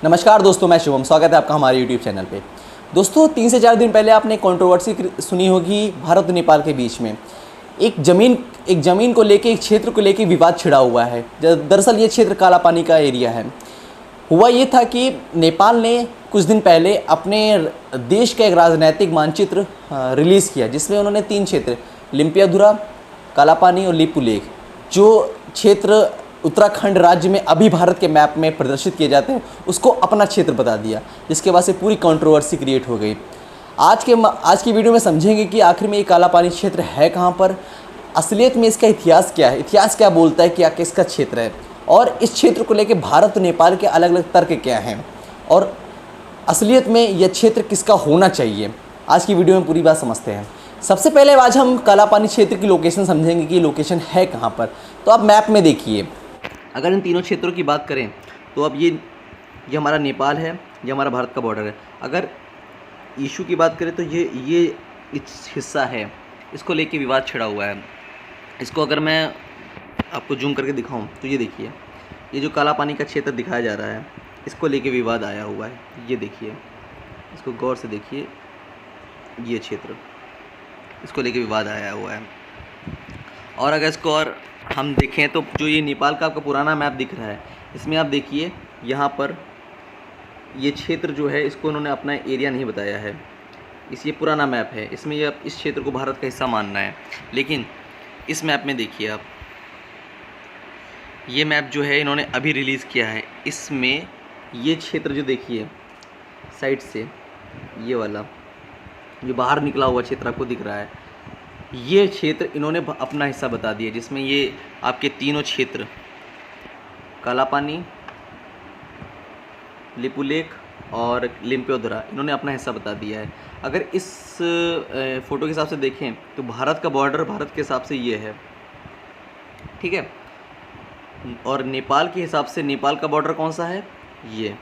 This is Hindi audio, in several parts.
नमस्कार दोस्तों, मैं शुभम। स्वागत है आपका हमारे YouTube चैनल पे। दोस्तों, 3 से 4 दिन पहले आपने कंट्रोवर्सी सुनी होगी भारत और नेपाल के बीच में। एक ज़मीन को लेके, एक क्षेत्र को लेके विवाद छिड़ा हुआ है। दरअसल ये क्षेत्र काला पानी का एरिया है। हुआ ये था कि नेपाल ने कुछ दिन पहले अपने देश का एक राजनैतिक मानचित्र रिलीज़ किया, जिसमें उन्होंने 3 क्षेत्र लिम्पियाधुरा, काला पानी और लिपुलेख, जो क्षेत्र उत्तराखंड राज्य में अभी भारत के मैप में प्रदर्शित किए जाते हैं, उसको अपना क्षेत्र बता दिया, जिसके वजह से पूरी कंट्रोवर्सी क्रिएट हो गई। आज की वीडियो में समझेंगे कि आखिर में ये काला पानी क्षेत्र है कहाँ पर, असलियत में इसका इतिहास क्या है, इतिहास क्या बोलता है, क्या किसका क्षेत्र है, और इस क्षेत्र को लेकर भारत और नेपाल के अलग अलग तर्क क्या हैं, और असलियत में यह क्षेत्र किसका होना चाहिए। आज की वीडियो में पूरी बात समझते हैं। सबसे पहले आज हम काला पानी क्षेत्र की लोकेशन समझेंगे कि लोकेशन है कहाँ पर। तो आप मैप में देखिए, अगर इन तीनों क्षेत्रों की बात करें तो अब ये हमारा नेपाल है, ये हमारा भारत का बॉर्डर है। अगर इशू की बात करें तो ये इस हिस्सा है, इसको लेके विवाद छिड़ा हुआ है। इसको अगर मैं आपको जूम करके दिखाऊं तो ये देखिए, ये जो काला पानी का क्षेत्र दिखाया जा रहा है, इसको लेके विवाद आया हुआ है। ये देखिए, इसको गौर से देखिए, ये क्षेत्र, इसको लेके विवाद आया हुआ है। और अगर इसको और हम देखें तो जो ये नेपाल का आपका पुराना मैप दिख रहा है, इसमें आप देखिए, यहाँ पर ये क्षेत्र जो है, इसको उन्होंने अपना एरिया नहीं बताया है। ये पुराना मैप है, इसमें ये इस क्षेत्र को भारत का हिस्सा मानना है। लेकिन इस मैप में देखिए आप, ये मैप जो है इन्होंने अभी रिलीज़ किया है, इसमें ये क्षेत्र जो देखिए साइड से, ये वाला जो बाहर निकला हुआ क्षेत्र आपको दिख रहा है, ये क्षेत्र इन्होंने अपना हिस्सा बता दिया, जिसमें ये आपके तीनों क्षेत्र काला पानी, लिपुलेख और लिम्पियाधुरा, इन्होंने अपना हिस्सा बता दिया है। अगर इस फ़ोटो के हिसाब से देखें तो भारत का बॉर्डर भारत के हिसाब से ये है, ठीक है। और नेपाल के हिसाब से नेपाल का बॉर्डर कौन सा है, ये।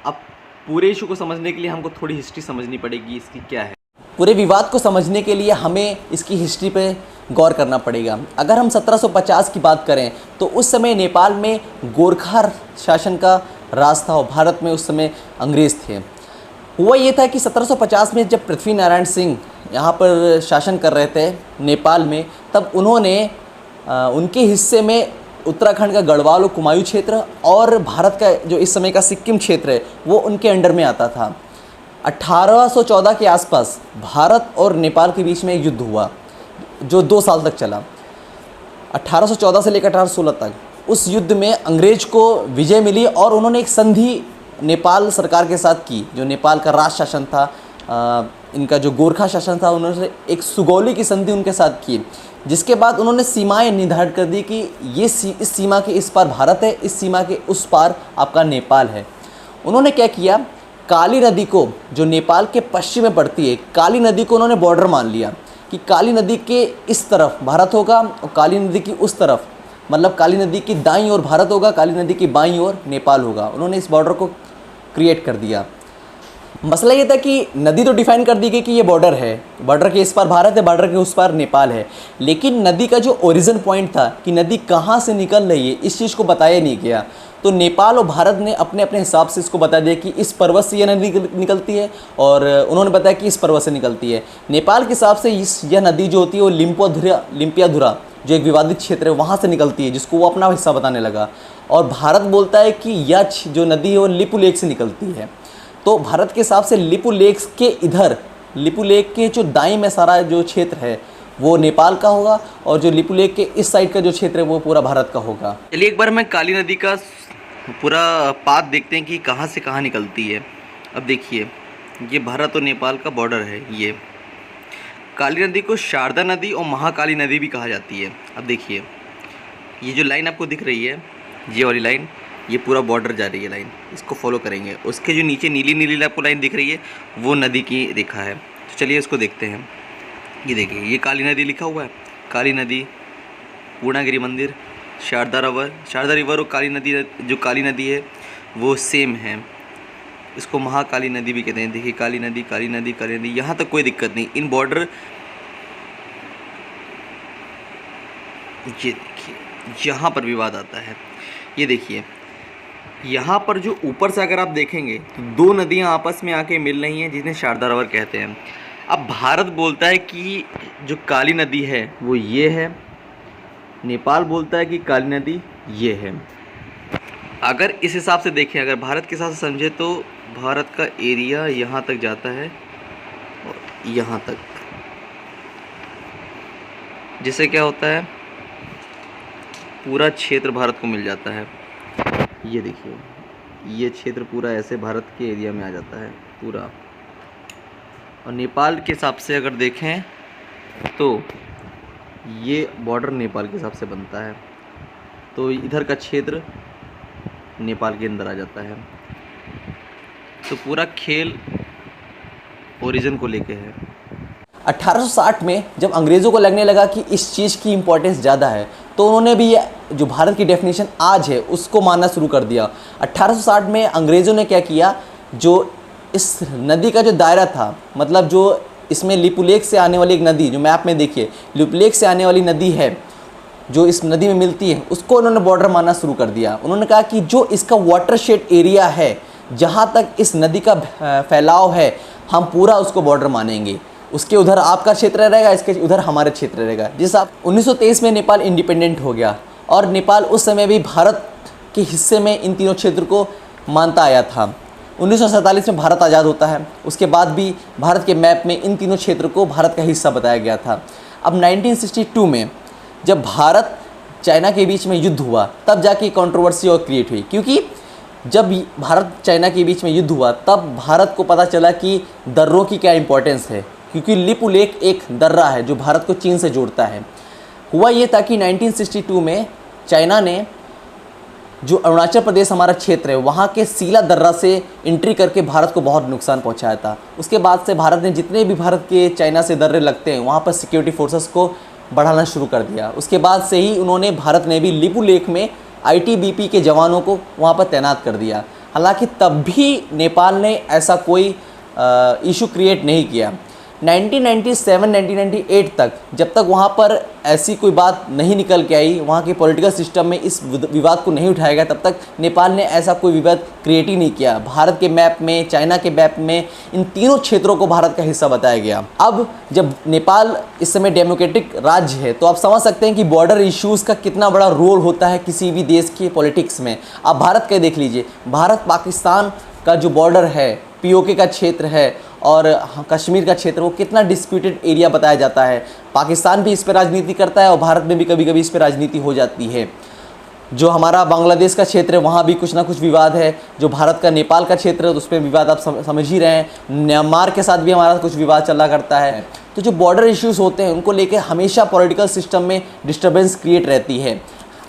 अब पूरे इशू को समझने के लिए हमको थोड़ी हिस्ट्री समझनी पड़ेगी, इसकी क्या है। पूरे विवाद को समझने के लिए हमें इसकी हिस्ट्री पे गौर करना पड़ेगा। अगर हम 1750 की बात करें तो उस समय नेपाल में गोरखा शासन का राज था और भारत में उस समय अंग्रेज़ थे। हुआ ये था कि 1750 में जब पृथ्वी नारायण सिंह यहाँ पर शासन कर रहे थे नेपाल में, तब उन्होंने उनके हिस्से में उत्तराखंड का गढ़वाल और कुमायूं क्षेत्र और भारत का जो इस समय का सिक्किम क्षेत्र है, वो उनके अंडर में आता था। 1814 के आसपास भारत और नेपाल के बीच में एक युद्ध हुआ जो 2 साल तक चला, 1814 से लेकर 1816 तक। उस युद्ध में अंग्रेज को विजय मिली और उन्होंने एक संधि नेपाल सरकार के साथ की। जो नेपाल का राज शासन था, इनका जो गोरखा शासन था, उन्होंने एक सुगौली की संधि उनके साथ की, जिसके बाद उन्होंने सीमाएं निर्धारित कर दी कि इस सीमा के इस पार भारत है, इस सीमा के उस पार आपका नेपाल है। उन्होंने क्या किया, काली नदी को, जो नेपाल के पश्चिम में पड़ती है, काली नदी को उन्होंने बॉर्डर मान लिया कि काली नदी के इस तरफ भारत होगा और काली नदी की उस तरफ, मतलब काली नदी की दाईं ओर भारत होगा, काली नदी की बाईं ओर नेपाल होगा। उन्होंने इस बॉर्डर को क्रिएट कर दिया। मसला ये था कि नदी तो डिफाइन कर दी गई कि ये बॉर्डर है, बॉर्डर के इस पार भारत है, बॉर्डर के उस पार नेपाल है, लेकिन नदी का जो ओरिजिन पॉइंट था कि नदी कहाँ से निकल रही है, इस चीज़ को बताया नहीं गया। तो नेपाल और भारत ने अपने अपने हिसाब से इसको बता दिया कि इस पर्वत से यह नदी निकलती है, और उन्होंने बताया कि इस पर्वत से निकलती है। नेपाल के हिसाब से यह नदी जो होती है वो लिम्पियाधुरा जो एक विवादित क्षेत्र है, वहाँ से निकलती है, जिसको वो अपना हिस्सा बताने लगा। और भारत बोलता है कि यह जो नदी है वो लिपुलेख से निकलती है। तो भारत के हिसाब से लिपुलेख के इधर, लिपुलेख के जो दाईं में सारा जो क्षेत्र है वो नेपाल का होगा, और जो लिपुलेख के इस साइड का जो क्षेत्र है वो पूरा भारत का होगा। चलिए एक बार मैं काली नदी का पूरा पाथ देखते हैं कि कहाँ से कहाँ निकलती है। अब देखिए, ये भारत और नेपाल का बॉर्डर है। ये काली नदी को शारदा नदी और महाकाली नदी भी कहा जाती है। अब देखिए, ये जो लाइन आपको दिख रही है, ये वाली लाइन, ये पूरा बॉर्डर जा रही है लाइन, इसको फॉलो करेंगे। उसके जो नीचे नीली नीली आपको लाइन दिख रही है, वो नदी की रेखा है। तो चलिए इसको देखते हैं। ये देखिए, ये काली नदी लिखा हुआ है, काली नदी, पूर्णागिरि मंदिर, शारदा रिवर और काली नदी, जो काली नदी है वो सेम है। इसको महाकाली नदी भी कहते हैं। देखिए, काली नदी, काली नदी, काली नदी, यहाँ तक कोई दिक्कत नहीं। इन बॉर्डर, ये देखिए, यहाँ पर विवाद आता है। ये देखिए, यहाँ पर जो ऊपर से अगर आप देखेंगे तो दो नदियाँ आपस में आके मिल रही हैं, जिन्हें शारदा रिवर कहते हैं। अब भारत बोलता है कि जो काली नदी है वो ये है, नेपाल बोलता है कि काली नदी ये है। अगर इस हिसाब से देखें, अगर भारत के साथ समझे तो भारत का एरिया यहाँ तक जाता है और यहाँ तक, जिससे क्या होता है, पूरा क्षेत्र भारत को मिल जाता है। ये देखिए, ये क्षेत्र पूरा ऐसे भारत के एरिया में आ जाता है पूरा। और नेपाल के हिसाब से अगर देखें तो ये बॉर्डर नेपाल के हिसाब से बनता है, तो इधर का क्षेत्र नेपाल के अंदर आ जाता है। तो पूरा खेल ओरिजिन को लेके है। 1860 में जब अंग्रेज़ों को लगने लगा कि इस चीज़ की इम्पोर्टेंस ज़्यादा है, तो उन्होंने भी ये जो भारत की डेफिनेशन आज है उसको मानना शुरू कर दिया। 1860 में अंग्रेज़ों ने क्या किया, जो इस नदी का जो दायरा था, मतलब जो इसमें लिपुलेख से आने वाली एक नदी, जो मैप में देखिए लिपुलेख से आने वाली नदी है, जो इस नदी में मिलती है, उसको उन्होंने बॉर्डर मानना शुरू कर दिया। उन्होंने कहा कि जो इसका वाटरशेड एरिया है, जहाँ तक इस नदी का फैलाव है, हम पूरा उसको बॉर्डर मानेंगे। उसके उधर आपका क्षेत्र रहेगा, इसके उधर हमारे क्षेत्र रहेगा। जिस आप 1923 में नेपाल इंडिपेंडेंट हो गया, और नेपाल उस समय भी भारत के हिस्से में इन तीनों क्षेत्र को मानता आया था। 1947 में भारत आज़ाद होता है, उसके बाद भी भारत के मैप में इन तीनों क्षेत्र को भारत का हिस्सा बताया गया था। अब 1962 में जब भारत चाइना के बीच में युद्ध हुआ, तब जाके कंट्रोवर्सी और क्रिएट हुई, क्योंकि जब भारत चाइना के बीच में युद्ध हुआ तब भारत को पता चला कि दर्रों की क्या इंपॉर्टेंस है, क्योंकि लिपुलेख एक दर्रा है जो भारत को चीन से जोड़ता है। हुआ ये था कि 1962 में चाइना ने जो अरुणाचल प्रदेश हमारा क्षेत्र है, वहाँ के सीला दर्रा से एंट्री करके भारत को बहुत नुकसान पहुँचाया था। उसके बाद से भारत ने जितने भी भारत के चाइना से दर्रे लगते हैं, वहाँ पर सिक्योरिटी फोर्सेस को बढ़ाना शुरू कर दिया। उसके बाद से ही उन्होंने, भारत ने भी लिपुलेख में ITBP के जवानों को वहाँ पर तैनात कर दिया। हालांकि तब भी नेपाल ने ऐसा कोई इशू क्रिएट नहीं किया। 1997-1998 तक, जब तक वहाँ पर ऐसी कोई बात नहीं निकल के आई, वहाँ के पॉलिटिकल सिस्टम में इस विवाद को नहीं उठाया गया, तब तक नेपाल ने ऐसा कोई विवाद क्रिएट ही नहीं किया। भारत के मैप में, चाइना के मैप में इन तीनों क्षेत्रों को भारत का हिस्सा बताया गया। अब जब नेपाल इस समय डेमोक्रेटिक राज्य है, तो आप समझ सकते हैं कि बॉर्डर इश्यूज़ का कितना बड़ा रोल होता है किसी भी देश की पॉलिटिक्स में। आप भारत का देख लीजिए, भारत पाकिस्तान का जो बॉर्डर है, POK का क्षेत्र है और कश्मीर का क्षेत्र, वो कितना डिस्प्यूटेड एरिया बताया जाता है। पाकिस्तान भी इस पर राजनीति करता है और भारत में भी कभी कभी इस पर राजनीति हो जाती है। जो हमारा बांग्लादेश का क्षेत्र है, वहाँ भी कुछ ना कुछ विवाद है। जो भारत का नेपाल का क्षेत्र है, तो उसमें विवाद आप समझ ही रहे हैं। म्यांमार के साथ भी हमारा कुछ विवाद चला करता है। तो जो बॉर्डर इश्यूज़ होते हैं, उनको लेकर हमेशा पॉलिटिकल सिस्टम में डिस्टर्बेंस क्रिएट रहती है।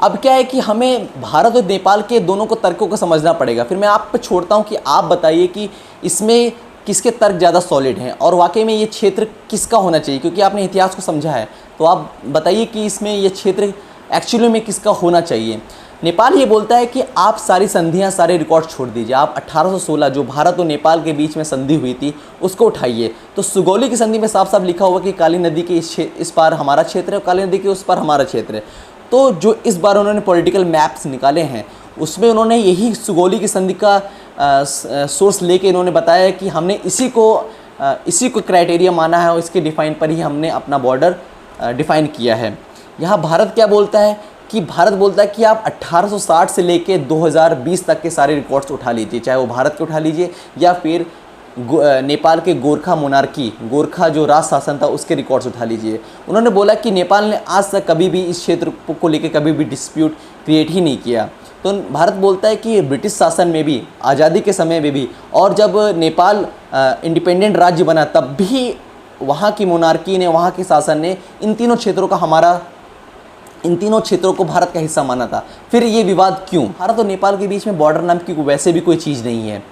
अब क्या है कि हमें भारत और नेपाल के दोनों को तर्कों को समझना पड़ेगा। फिर मैं आप पे छोड़ता हूँ कि आप बताइए कि इसमें किसके तर्क ज़्यादा सॉलिड हैं और वाकई में ये क्षेत्र किसका होना चाहिए, क्योंकि आपने इतिहास को समझा है। तो आप बताइए कि इसमें ये क्षेत्र एक्चुअली में किसका होना चाहिए। नेपाल ये बोलता है कि आप सारी संधियां, सारे रिकॉर्ड छोड़ दीजिए। आप 1816 जो भारत और नेपाल के बीच में संधि हुई थी, उसको उठाइए। तो सुगौली की संधि में साफ साफ लिखा हुआ कि काली नदी के इस पार हमारा क्षेत्र है और काली नदी के उस पार हमारा क्षेत्र है। तो जो इस बार उन्होंने पॉलिटिकल मैप्स निकाले हैं, उसमें उन्होंने यही सुगौली की संधि का सोर्स लेके इन्होंने बताया कि हमने इसी को क्राइटेरिया माना है और इसके डिफाइन पर ही हमने अपना बॉर्डर डिफाइन किया है। यहाँ भारत क्या बोलता है कि भारत बोलता है कि आप 1860 से लेके 2020 तक के सारे रिकॉर्ड्स उठा लीजिए, चाहे वो भारत के उठा लीजिए या फिर नेपाल के गोरखा मोनार्की, गोरखा जो राज शासन था, उसके रिकॉर्ड्स उठा लीजिए। उन्होंने बोला कि नेपाल ने आज तक कभी भी इस क्षेत्र को लेकर कभी भी डिस्प्यूट क्रिएट ही नहीं किया। तो भारत बोलता है कि ब्रिटिश शासन में भी, आज़ादी के समय में भी, और जब नेपाल इंडिपेंडेंट राज्य बना तब भी वहाँ की मोनार्की ने, वहाँ के शासन ने इन तीनों क्षेत्रों को भारत का हिस्सा माना था। फिर ये विवाद क्यों? भारत और नेपाल के बीच में बॉर्डर नाम की वैसे भी कोई चीज़ नहीं है।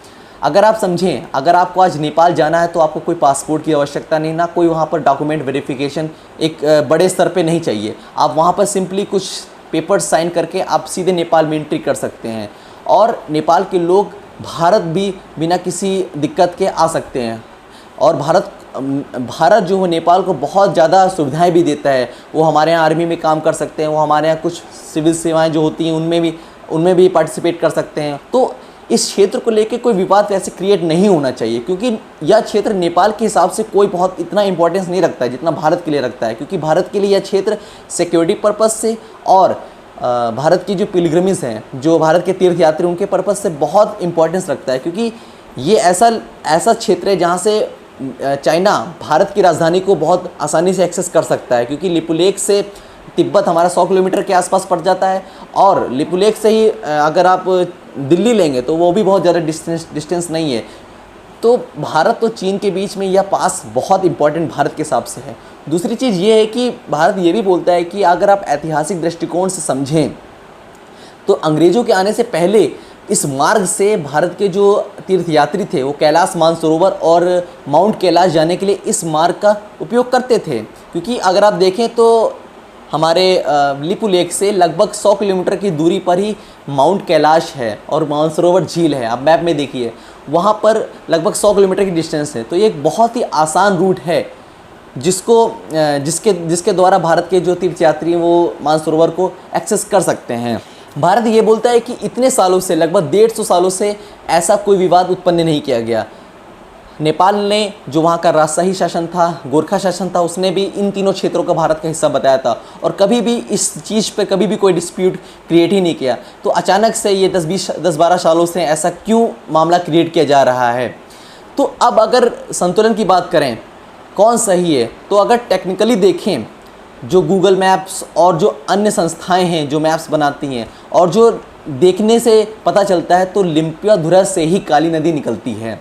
अगर आप समझें, अगर आपको आज नेपाल जाना है तो आपको कोई पासपोर्ट की आवश्यकता नहीं, ना कोई वहाँ पर डॉक्यूमेंट वेरिफिकेशन एक बड़े स्तर पे नहीं चाहिए। आप वहाँ पर सिंपली कुछ पेपर्स साइन करके आप सीधे नेपाल में एंट्री कर सकते हैं और नेपाल के लोग भारत भी बिना किसी दिक्कत के आ सकते हैं। और भारत जो है नेपाल को बहुत ज़्यादा सुविधाएं भी देता है। वो हमारे यहाँ आर्मी में काम कर सकते हैं, वो हमारे यहाँ कुछ सिविल सेवाएं जो होती हैं उनमें भी पार्टिसिपेट कर सकते हैं। तो इस क्षेत्र को लेके कोई विवाद वैसे क्रिएट नहीं होना चाहिए, क्योंकि यह क्षेत्र नेपाल के हिसाब से कोई बहुत इतना इंपॉर्टेंस नहीं रखता है जितना भारत के लिए रखता है, क्योंकि भारत के लिए यह क्षेत्र सिक्योरिटी पर्पज़ से और भारत की जो पिलग्रिमेज हैं, जो भारत के तीर्थयात्री, उनके पर्पज़ से बहुत इंपॉर्टेंस रखता है। क्योंकि ये ऐसा क्षेत्र है जहाँ से चाइना भारत की राजधानी को बहुत आसानी से एक्सेस कर सकता है, क्योंकि लिपुलेख से तिब्बत हमारा 100 किलोमीटर के आसपास पड़ जाता है, और लिपुलेख से ही अगर आप दिल्ली लेंगे तो वो भी बहुत ज़्यादा डिस्टेंस नहीं है। तो भारत और चीन के बीच में यह पास बहुत इंपॉर्टेंट भारत के हिसाब से है। दूसरी चीज़ ये है कि भारत ये भी बोलता है कि अगर आप ऐतिहासिक दृष्टिकोण से समझें तो अंग्रेज़ों के आने से पहले इस मार्ग से भारत के जो तीर्थयात्री थे वो कैलाश मानसरोवर और माउंट कैलाश जाने के लिए इस मार्ग का उपयोग करते थे। क्योंकि अगर आप देखें तो हमारे लिपुलेख से लगभग 100 किलोमीटर की दूरी पर ही माउंट कैलाश है और मानसरोवर झील है। आप मैप में देखिए, वहाँ पर लगभग 100 किलोमीटर की डिस्टेंस है। तो ये एक बहुत ही आसान रूट है जिसके द्वारा भारत के जो तीर्थयात्री वो मानसरोवर को एक्सेस कर सकते हैं। भारत ये बोलता है कि इतने सालों से, लगभग 150 सालों से ऐसा कोई विवाद उत्पन्न नहीं किया गया। नेपाल ने जो वहाँ का राजशाही शासन था, गोरखा शासन था, उसने भी इन तीनों क्षेत्रों का भारत का हिस्सा बताया था और कभी भी इस चीज़ पे कभी भी कोई डिस्प्यूट क्रिएट ही नहीं किया। तो अचानक से ये 10-12 सालों से ऐसा क्यों मामला क्रिएट किया जा रहा है? तो अब अगर संतुलन की बात करें कौन सही है, तो अगर टेक्निकली देखें, जो गूगल मैप्स और जो अन्य संस्थाएं हैं जो मैप्स बनाती हैं और जो देखने से पता चलता है, तो लिम्पियाधुरा से ही काली नदी निकलती है।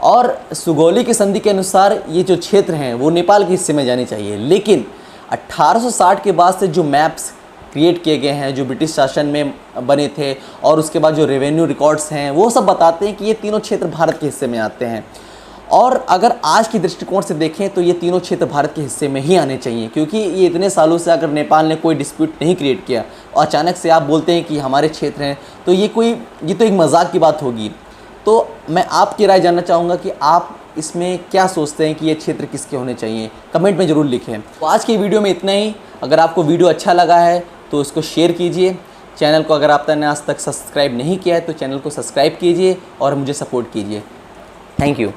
और सुगौली की संधि के अनुसार ये जो क्षेत्र हैं वो नेपाल के हिस्से में जाने चाहिए। लेकिन 1860 के बाद से जो मैप्स क्रिएट किए गए हैं, जो ब्रिटिश शासन में बने थे, और उसके बाद जो रेवेन्यू रिकॉर्ड्स हैं, वो सब बताते हैं कि ये तीनों क्षेत्र भारत के हिस्से में आते हैं। और अगर आज की दृष्टिकोण से देखें तो ये तीनों क्षेत्र भारत के हिस्से में ही आने चाहिए, क्योंकि ये इतने सालों से अगर नेपाल ने कोई डिस्प्यूट नहीं क्रिएट किया और अचानक से आप बोलते हैं कि हमारे क्षेत्र हैं, तो ये तो एक मजाक की बात होगी। तो मैं आपकी राय जानना चाहूँगा कि आप इसमें क्या सोचते हैं कि ये क्षेत्र किसके होने चाहिए, कमेंट में ज़रूर लिखें। तो आज की वीडियो में इतना ही। अगर आपको वीडियो अच्छा लगा है तो इसको शेयर कीजिए। चैनल को अगर आपने आज तक सब्सक्राइब नहीं किया है तो चैनल को सब्सक्राइब कीजिए और मुझे सपोर्ट कीजिए। Thank you.